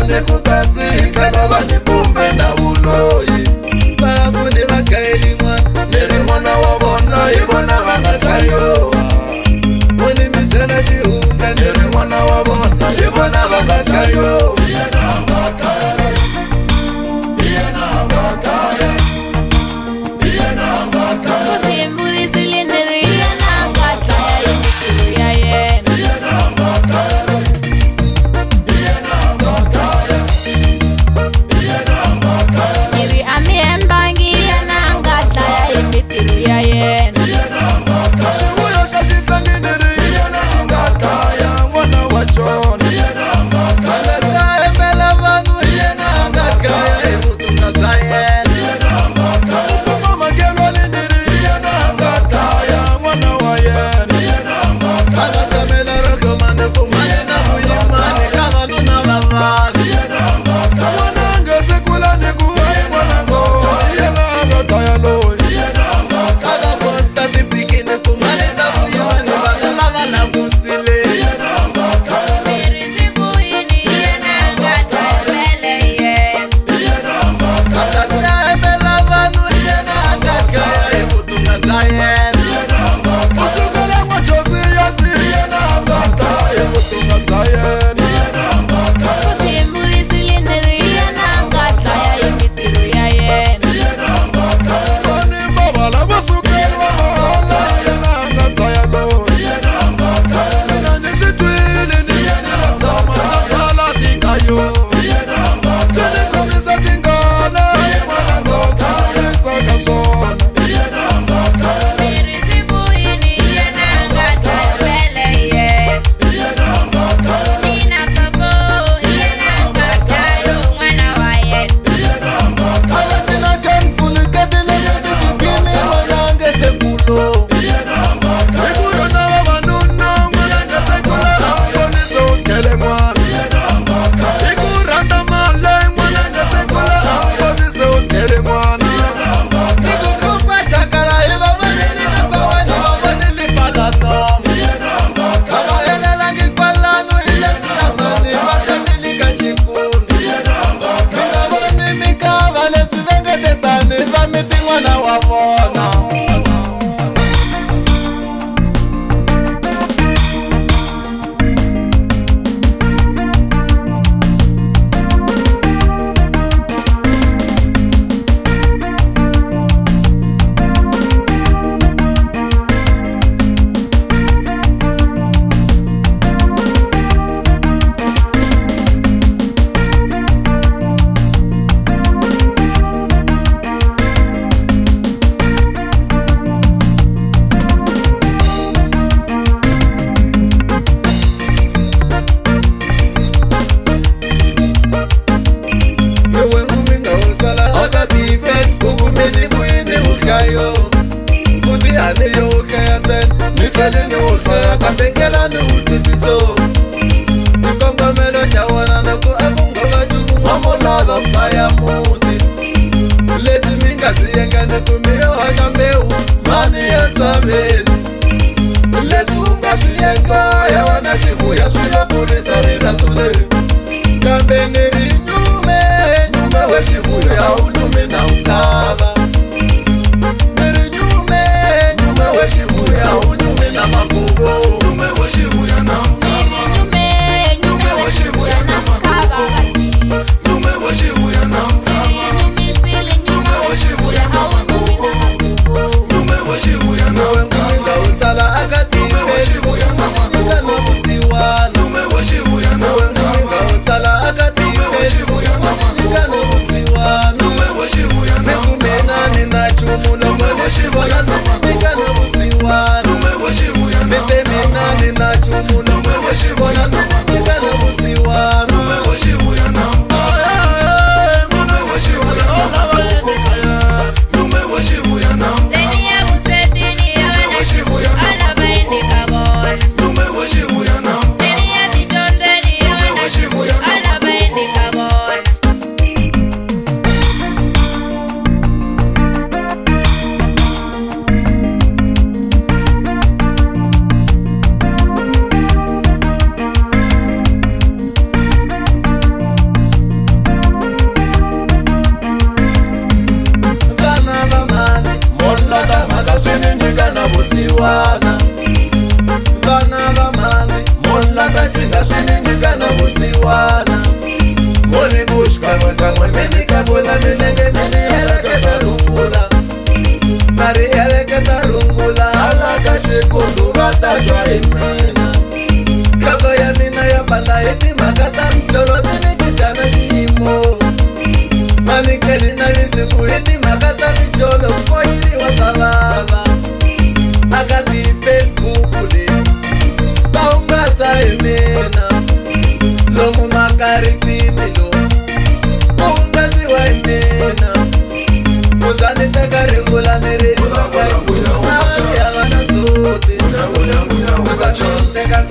mane kukasi kala bani kumbe na uloyi babu ni wakaeli mwa neri mwana wabona ibona wakatayo wani mitena jiunga neri mwana wabona ibona wakatayo Shibuya na mkaba, yavula milenge mini heleketa rungula mari heleketa rungula alaka xikundu vatatwa hi mina nhloko ya mina ya banda hi timhaka ta mtolo tini cincana xiyimo manikeli na visiku hi timhaka ta mijolo koyiriwa swa vava aka ti-Facebook leti va hungasa hi mina lomu makaritini lomu ku hungasiwa hi mina kuza ni teka ringula ni ri ya vana ndzoti kuza ni teka